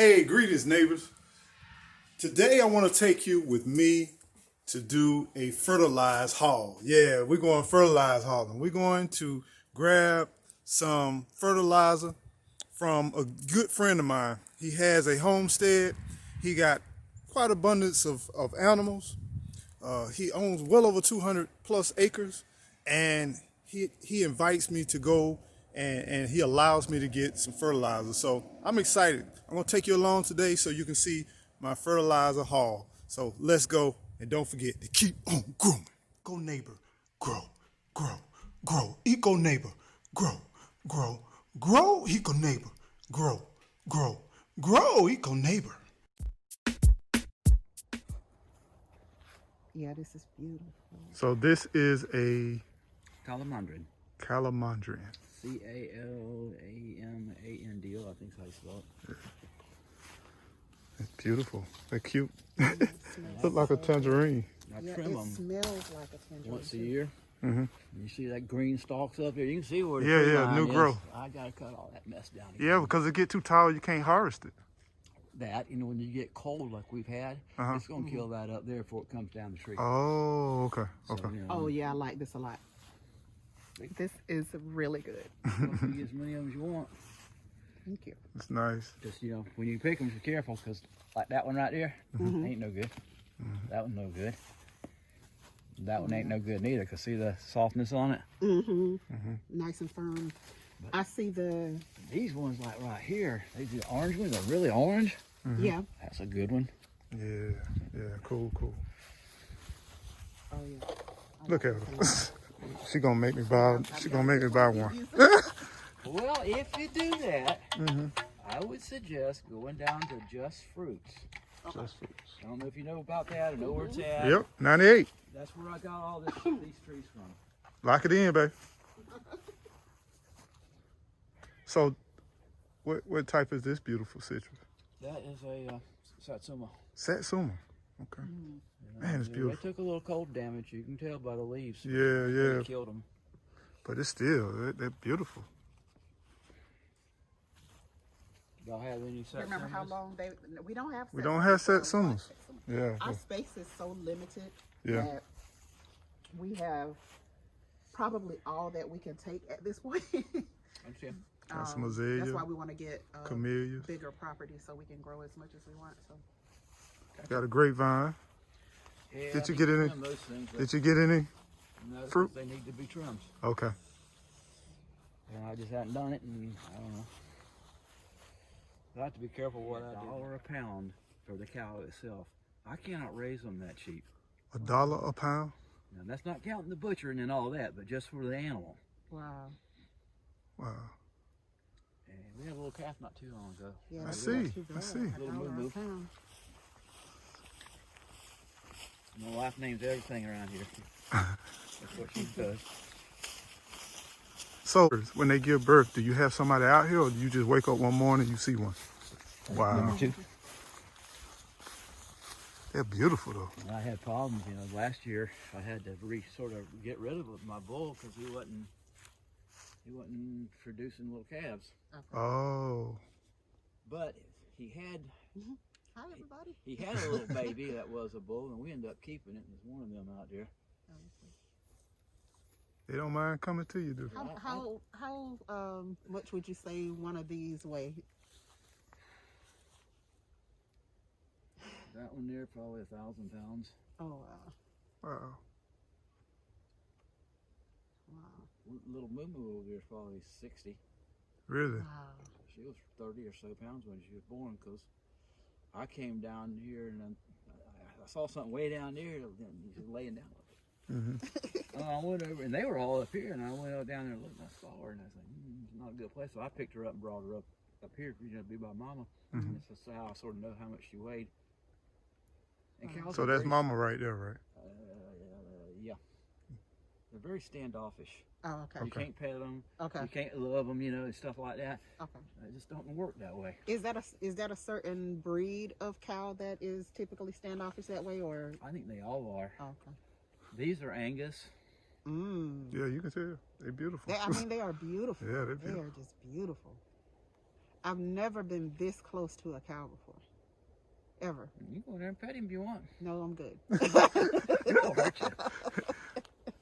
Hey, greetings, neighbors. Today I want to take you with me to do a fertilizer haul. Yeah, we're going fertilizer hauling. We're going to grab some fertilizer from a good friend of mine. He has a homestead. He got quite abundance of animals. He owns well over 200 plus acres, and he invites me to go and he allows me to get some fertilizer. So I'm excited. I'm gonna take you along today so you can see my fertilizer haul. So let's go, and don't forget to keep on growing. Go neighbor, grow, grow, grow. Eco neighbor, grow, grow, grow. Eco neighbor, grow, grow, grow. Eco neighbor. Yeah, this is beautiful. So this is a Calamandrin. calamandrian. Calamandro, I think is how you spell it. It's beautiful. They're cute. Yeah, Look like a tangerine. I yeah, trim it them smells like a tangerine. once a year. You see that green stalks up there? You can see where the Yeah, tree yeah, line new is. growth. I gotta cut all that mess down again. Yeah, because it get too tall, you can't harvest it. That, when you get cold like we've had, it's gonna kill that up there before it comes down the tree. Oh, okay, So, okay. Oh yeah, I like this a lot. This is really good. You can get as many of them as you want. Thank you. It's nice. Just when you pick them, be careful, because like that one right there ain't no good. That one's no good. That one ain't no good neither, because see the softness on it? Nice and firm. I see the These ones like right here, these orange ones are really orange. yeah. That's a good one. Yeah, yeah, cool, cool. Oh yeah. Look at her. She gonna make me buy. She gonna make me buy one. Well, if you do that, I would suggest going down to Just Fruits. Just fruits. I don't know if you know about that or know where it's at. Yep, 98. That's where I got all these trees from. Lock it in, babe. So, what type is this beautiful citrus? That is a Satsuma. Satsuma. Okay. Man, it's beautiful. They took a little cold damage. You can tell by the leaves. Yeah, yeah. They killed them. But it's still, they're beautiful. Y'all have any Satsumas? Remember how long we don't have. We don't have Satsumas. Satsumas. Yeah. Our space is so limited Yeah. that we have probably all that we can take at this point. Understand? Got some That's azalea, why we want to get camellias. bigger property so we can grow as much as we want. So Got a grapevine. Yeah, Did you I get need to any? trim those things, but Did you get any? no, fruit? They need to be trimmed. Okay. And I just hadn't done it, and I don't know. I have to be careful what I do. $1 a pound for the cow itself. I cannot raise them that cheap. $1 a pound? Now that's not counting the butchering and all that, but just for the animal. wow. Wow. And we had a little calf not too long ago. Yeah, I that's see, not too I bad. see. $1 Little a moo-moo. pound. My wife names everything around here. That's what she does. So, when they give birth, do you have somebody out here, or do you just wake up one morning and you see one? Wow. Number 2. They're beautiful, though. And I had problems, last year I had to sort of get rid of my bull because he wasn't producing little calves. Oh. But he had Hi, everybody. he had a little baby that was a bull, and we ended up keeping it. There's one of them out there. They don't mind coming to you, do they? How much would you say one of these weigh? That one there probably 1,000 pounds. Oh wow. Wow. Wow. Little Moo Moo over there is probably 60. Really? Wow. She was 30 or so pounds when she was born, because I came down here and I saw something way down there. He was laying down. I went over, and they were all up here, and I went down there and looked, and I saw her, and I said, it's not a good place. So I picked her up and brought her up here, to be by Mama. And this is how I sort of know how much she weighed. And cows So are that's very- Mama right there, right? Yeah. They're very standoffish. Oh, okay. You can't pet them. Okay. You can't love them, and stuff like that. Okay. It just don't work that way. Is that a certain breed of cow that is typically standoffish that way, or? I think they all are. Oh, okay. These are Angus. Mm. Yeah, you can tell. They're beautiful. I mean, they are beautiful. Yeah, they're They beautiful. are just beautiful. I've never been this close to a cow before. Ever. You go there and pet him if you want. No, I'm good. It won't hurt you.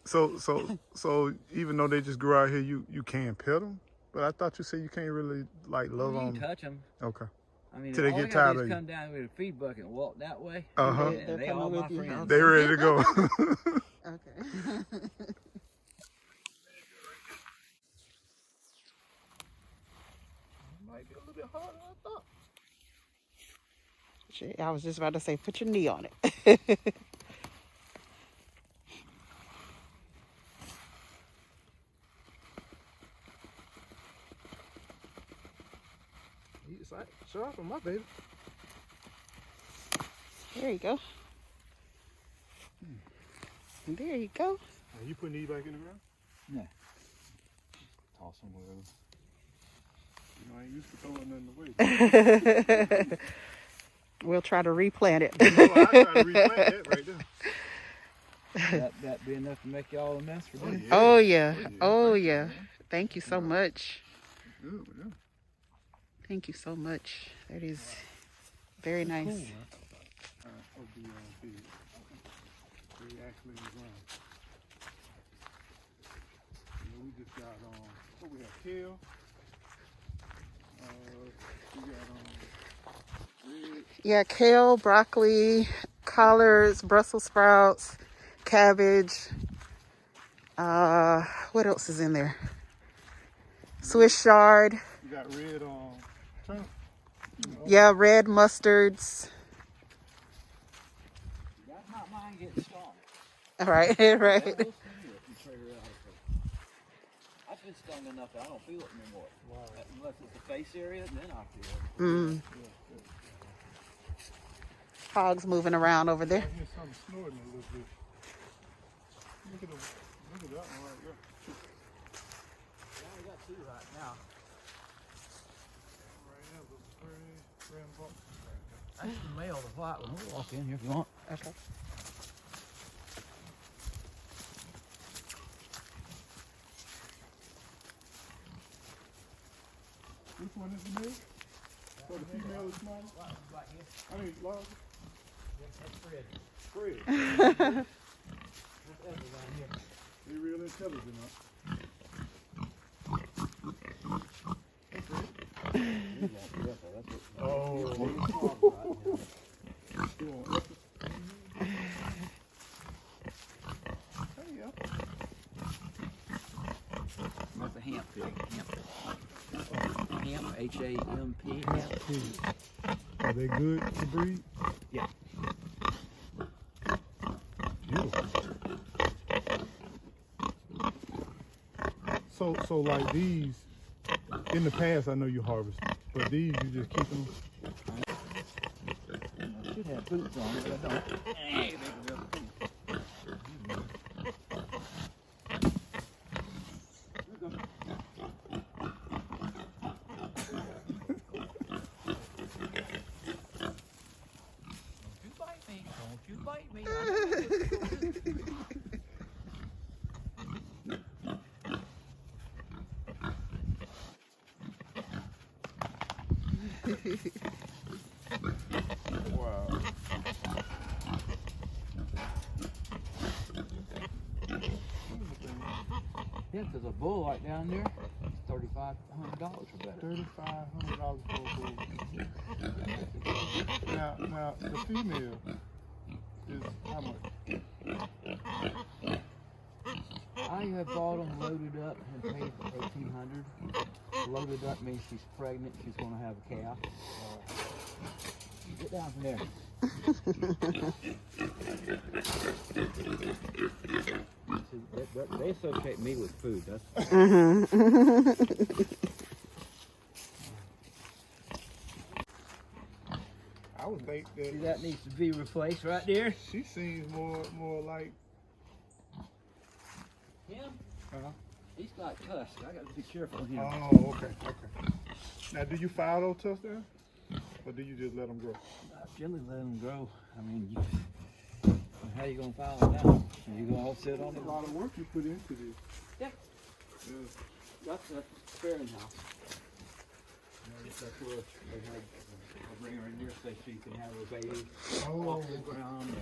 So even though they just grew out here, you can pet them. But I thought you said you can't really like love You on can them. touch them. Okay. I mean, Till they all get they gotta tired do of is you. come down with a feed bucket and walk that way. Uh-huh. And They're they coming all my with you, huh? friends. They ready to go. Okay. Might be a little bit harder than I thought. Shit, I was just about to say, put your knee on it. Shut up on my baby. There you go. There you go. Are you putting these back in the ground? Yeah. Toss them wherever. You know, I ain't used to throwing nothing away. We'll try to replant it. You know, I try to replant that right there. That be enough to make y'all a mess for dinner. Oh yeah. Oh yeah. Thank you so much. Good, yeah. Thank you so much. That is very nice. Cool, of the feed. They actually in the ground. You know, we just got what we have, kale. We got red. Yeah, kale, broccoli, collards, Brussels sprouts, cabbage. What else is in there? Swiss chard. We got red turnip. Yeah, red mustards. That's not mine getting stung. All right, That will right. sting you if you trigger out of it. I've been stung enough that I don't feel it anymore. Wow. Unless it's the face area, then I feel it. Mm. Hogs moving around over I there. hear something snorting a little bit. Look at that one right there. I only got two right now. Right there, looks very rambunctious right there. I can mail the white one. We'll walk in here if you want. Okay. Which one is the male? So the female is small? Right here. I mean, large? That's Fred. Fred. That's Edward down here. They're real intelligent, huh? Oh. That's a hemp pig. Hemp, H-A-M-P. Hemp. Are they good to breed? Yeah. Beautiful. So like these, in the past I know you harvest, but these you just keep them. I should have boots on, but I don't. Hey, Don't you bite me. I know what you're doing. Wow. Yeah, because a bull right down there, it's $3,500 or better. $3,500 for a bull. Now the female is how much? I have bought them loaded up and paid $1,800. Loaded up means she's pregnant, she's going to have a calf. Get down from there. See, they associate me with food. That's I would think see, that that needs to be replaced right there. she seems more like. Him? Uh-huh. He's got tusk. I got to be careful of him. Oh, okay. Now, do you file those tusks down, or do you just let them grow? I generally let them grow. I mean, how you gonna file them down? You gonna all sit on That's it? a lot of work you put into this. Yeah. Yeah. That's a sparing house. It's up where they had, I'll bring her in here so she can have her baby Oh. off the ground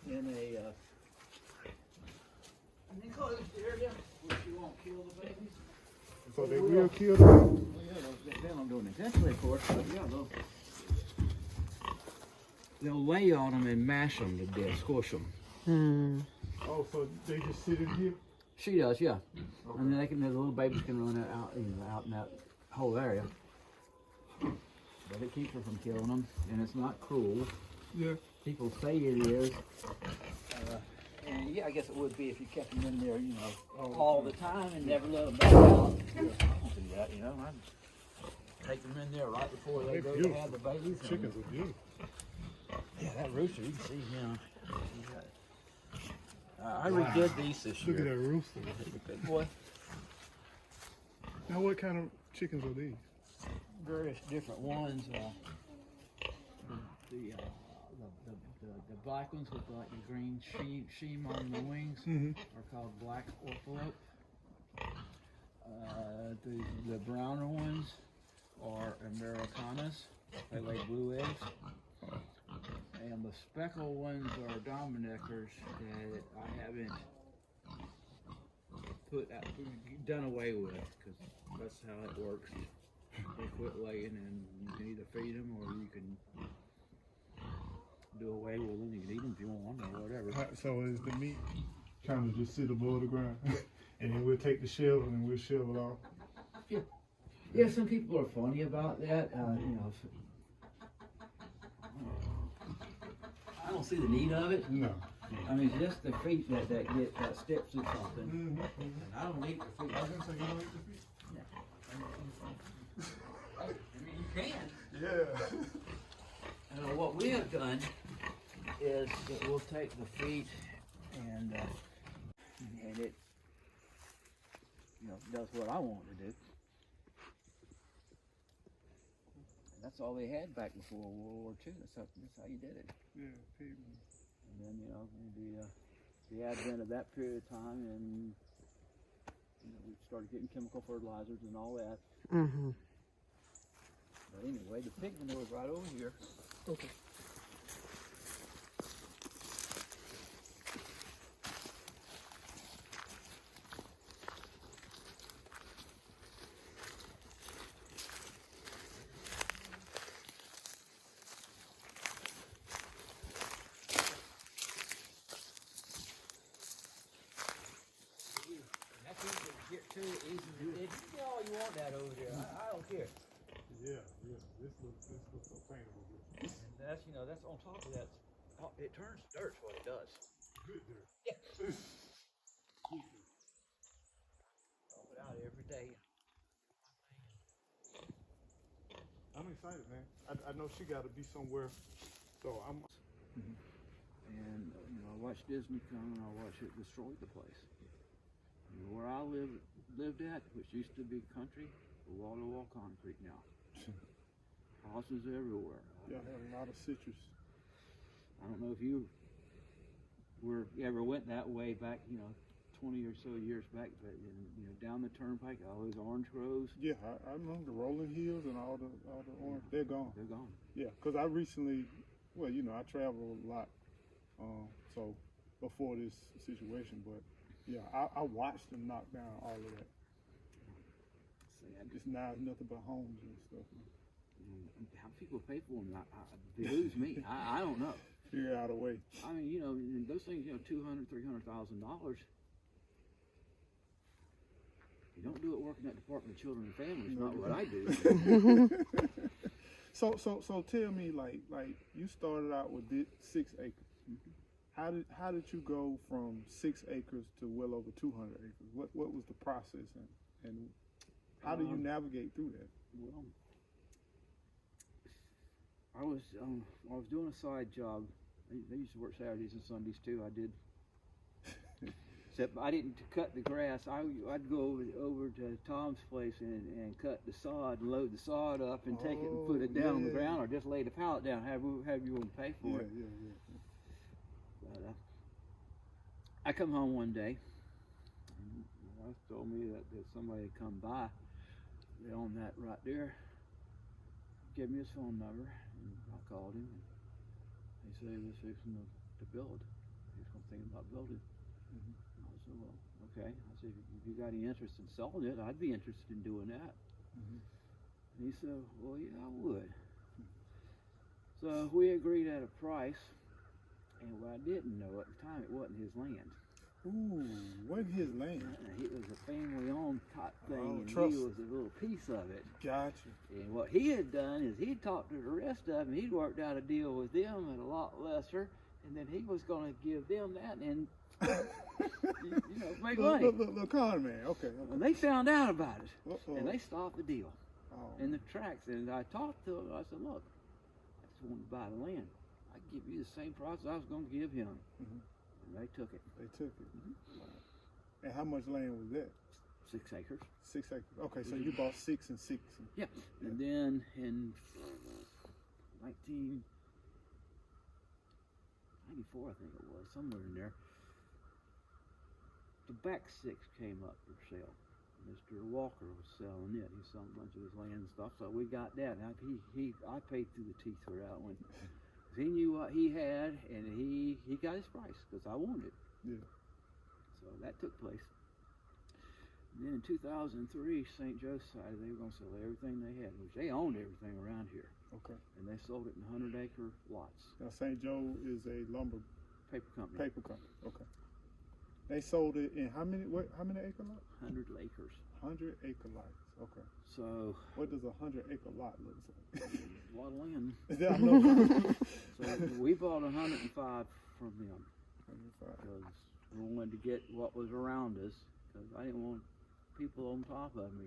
and in a an enclosed area where she won't kill the babies. So they will kill the baby? Well, yeah, they don't do it intentionally, of course, but yeah, they'll lay on them and mash them to death, squish them. Oh, so they just sit in here? She does, yeah. Okay. And then the little babies can run out, out in that whole area. But it keeps her from killing them, and it's not cruel. Yeah. People say it is. And yeah, I guess it would be if you kept them in there, all the time and never let them back out. I don't do that, I'd take them in there right before they go to have the babies. Chickens are beautiful. Yeah, that rooster, you can see him. I redid these this year. Look at that rooster. Big boy. Now, what kind of chickens are these? Various different ones. The black ones with like the green sheen on the wings are called black orphalop. The browner ones are Americanas. They lay blue eggs. And the speckled ones are Dominickers that I haven't done away with, because that's how it works. They quit laying, and you can either feed them or you can do away with them. You can eat them if you want or whatever. So is the meat kind of just sit above the ground? And then we'll take the shell and we'll shell it off? Yeah, some people are funny about that. I don't see the need of it. No. I mean, it's just the feet that get steps or something. And I don't eat the feet. I was going to say, you don't eat the feet? I mean, you can. Yeah. And what we have done is that we'll take the feet and it does what I want to do. And that's all they had back before World War II. That's how you did it. Yeah, pig. And then the advent of that period of time, and we started getting chemical fertilizers and all that. But anyway, the pig manure is right over here. Okay. That's easy to get to, easy to dig. Oh, you want that over there. I don't care. Yeah. This looks so painful. And that's on top of that. It turns dirt's what it does. Good dirt. Yeah. Throw it out every day. I'm excited, man. I know she got to be somewhere, so I'm. And I watched Disney come and I watched it destroy the place. Where I lived at, which used to be country, wall-to-wall concrete now. Houses everywhere. Y'all have a lot of citrus. I don't know if you ever went that way back, 20 or so years back, but down the turnpike, all those orange groves. Yeah, I remember the rolling hills and all the orange. They're gone. They're gone. Yeah, because I recently, I travel a lot, so before this situation, but yeah, I watched them knock down all of that. It's now nothing but homes and stuff. How people pay for them, behooves me. I don't know. Figure out a way. I mean, those things, $200,000, $300,000. You don't do it working at the Department of Children and Families. Not what I do. So tell me, like you started out with 6 acres. How did you go from 6 acres to well over 200 acres? What was the process and how do you navigate through that? Well, I was doing a side job. They used to work Saturdays and Sundays too. I did. Except I didn't cut the grass. I'd go over to Tom's place and cut the sod and load the sod up and take it and put it down on the ground, or just lay the pallet down. Have you want to pay for it? Yeah. But I come home one day, and the wife told me that somebody had come by they own that right there. Gave me his phone number, and I called him, and he said he was fixing to build. He was thinking about building. I said, well, okay. I said, if you got any interest in selling it, I'd be interested in doing that. And he said, well, yeah, I would. So we agreed at a price, and what I didn't know at the time, it wasn't his land. Ooh, wasn't his land? It was a family-owned type thing, and trust. he was a little piece of it. Gotcha. And what he had done is he'd talked to the rest of them. He'd worked out a deal with them at a lot lesser, and then he was going to give them that and make money. The con man. Okay. And they found out about it, and they Uh-oh. stopped the deal in the tracks. And I talked to him. I said, look, I just wanted to buy the land. I'd give you the same price I was going to give him. And they took it. They took it. And how much land was that? 6 acres. 6 acres. Okay, so you bought 6 and 6. Yeah. And then in 1994, I think it was, somewhere in there, the back 6 came up for sale. Mr. Walker was selling it. He sold a bunch of his land and stuff, so we got that. Now, I paid through the teeth for that one. He knew what he had, and he got his price because I wanted it. Yeah. So that took place. And then in 2003, St. Joe decided they were going to sell everything they had, which they owned everything around here. Okay. And they sold it in 100-acre lots. Now St. Joe is a lumber Paper company. paper company. Okay. They sold it in how many acre lots? 100 acres. 100 acre lots. Okay. So What does a 100 acre lot look like? a lot of land. Yeah, I know. So we bought 105 from them 105. because we wanted to get what was around us because I didn't want people on top of me.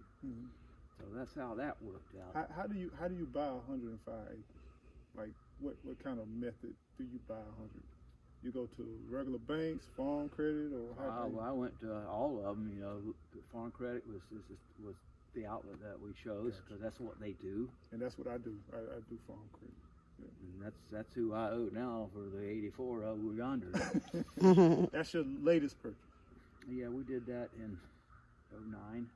So that's how that worked out. How do you buy 105 acres? Like what kind of method do you buy 100? You go to regular banks, farm credit, or how? Well, I went to all of them. Farm credit was the outlet that we chose because that's what they do. And that's what I do. I do farm credit. Yeah. And that's who I owe now for the 84 over yonder. That's your latest purchase. Yeah, we did that in 09.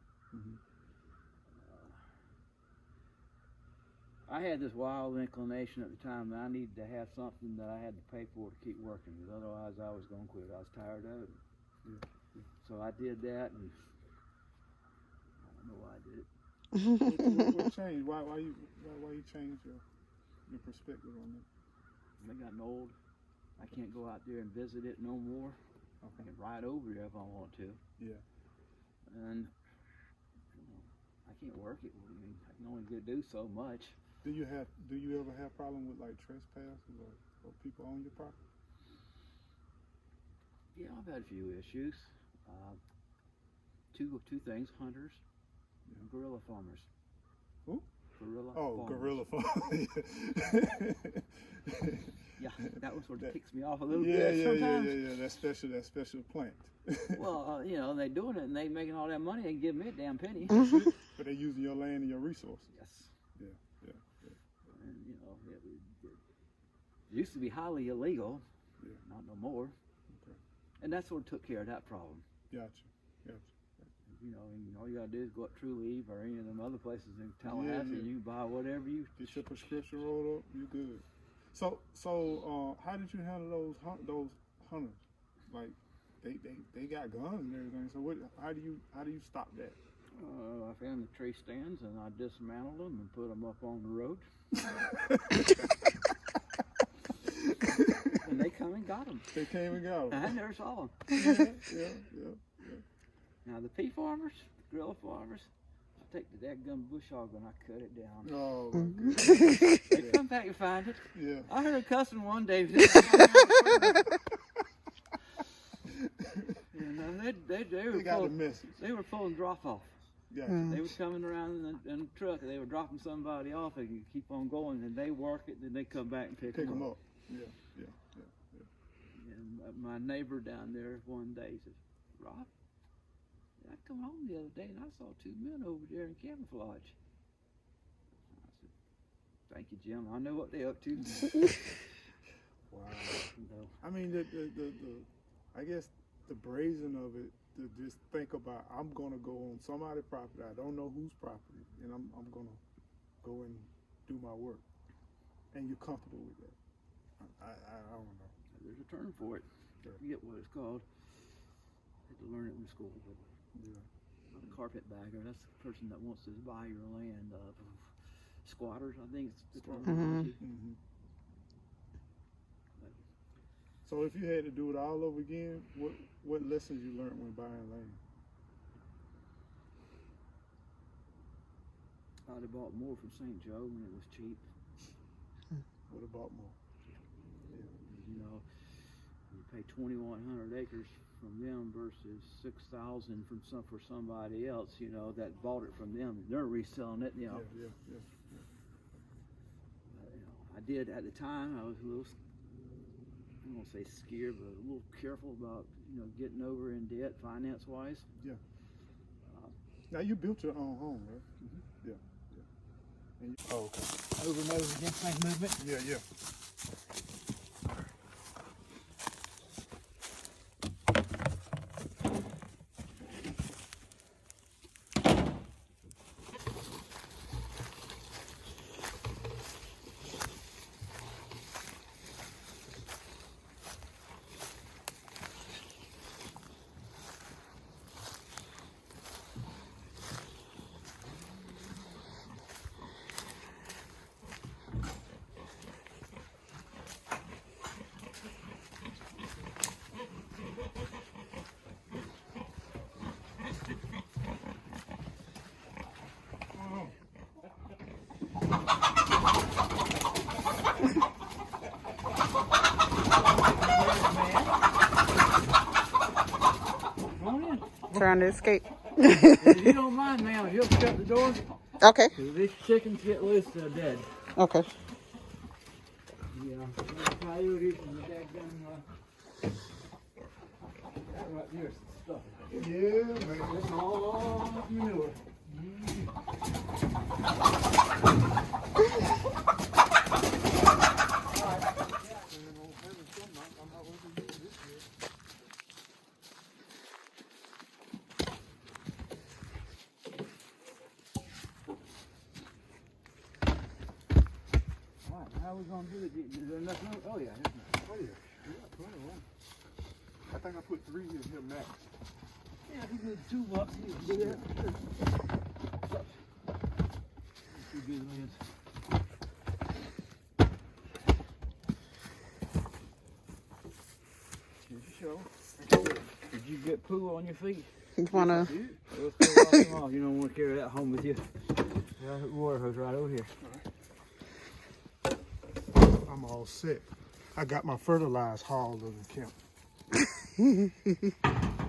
I had this wild inclination at the time that I needed to have something that I had to pay for to keep working, because otherwise I was going to quit. I was tired of it. So I did that, and I don't know why I did it. What changed? Why you changed your perspective on it? They gotten old. I can't go out there and visit it no more. I can ride over there if I want to. Yeah. And I can't work it. I mean, I can only do so much. Do you ever have problem with like trespassers or people on your property? Yeah, I've had a few issues. Two things: hunters and guerrilla farmers. Who? Guerrilla. Oh, farmers. guerrilla farmers. Yeah, that one sort of ticks me off a little Yeah. bit sometimes. Yeah. That special plant. Well, they doing it and they making all that money. They can give me a damn penny. But they using your land and your resources. Yes. Yeah. And it used to be highly illegal. Yeah. Not no more. Okay. And that sort of took care of that problem. Gotcha. And all you gotta do is go up True Leave or any of them other places in Tallahassee, and you can buy whatever you Get your prescription rolled up. You good. So how did you handle those hunters? Like they got guns and everything. So how do you stop that? I found the tree stands and I dismantled them and put them up on the road. And they come and got them. They came and got them. I never saw them. Yeah. Now the pea farmers, the guerrilla farmers, I take the dadgum bush hog and I cut it down. Oh my goodness. They come back and find it. Yeah. I heard a cussing one day. They got the message. They were pulling drop off. Gotcha. They were coming around in a truck and they were dropping somebody off and you keep on going and they work it and they come back and pick them up. Yeah. And my neighbor down there one day says, Rob, I come home the other day and I saw 2 men over there in camouflage. I said, thank you, Jim. I know what they're up to. Wow. I mean, I guess the brazen of it to just think about, I'm gonna go on somebody's property, I don't know whose property, and I'm gonna go and do my work, and you're comfortable with that. I don't know. There's a term for it. I forget what it's called. I had to learn it in school. But Yeah. not a carpetbagger. That's the person that wants to buy your land. Squatters, I think it's the terminology. Mm-hmm. So if you had to do it all over again, what lessons you learned when buying land? I'd have bought more from St. Joe when it was cheap. What about more? You know, you pay 2,100 acres from them versus 6,000 for somebody else. You know, that bought it from them. They're reselling it. You know. Yeah. You know, I did at the time. I was a little, I won't say scared, but a little careful about getting over in debt finance wise. Yeah. Now you built your own home, right? Mm-hmm. Yeah. And okay. Over and over again, same movement. Yeah. Trying to escape. If you don't mind, ma'am, if you'll shut the door, Okay. because these chickens get loose, they're dead. Okay. Yeah, the coyotes and the dadgum, that right there is stuff. Yeah, man. It's all manure. How are we going to do it? Is there enough room? Oh, yeah. Oh, yeah. Plenty of room. I think I put 3 in here max. Yeah, if you did 2 bucks, you can do that. 2 good lands. Here's your show. Did you get poo on your feet? You wanna? We'll throw them off. You don't want to carry that home with you. The water hose right over here. I'm all set. I got my Fertilizer Haul in the camp.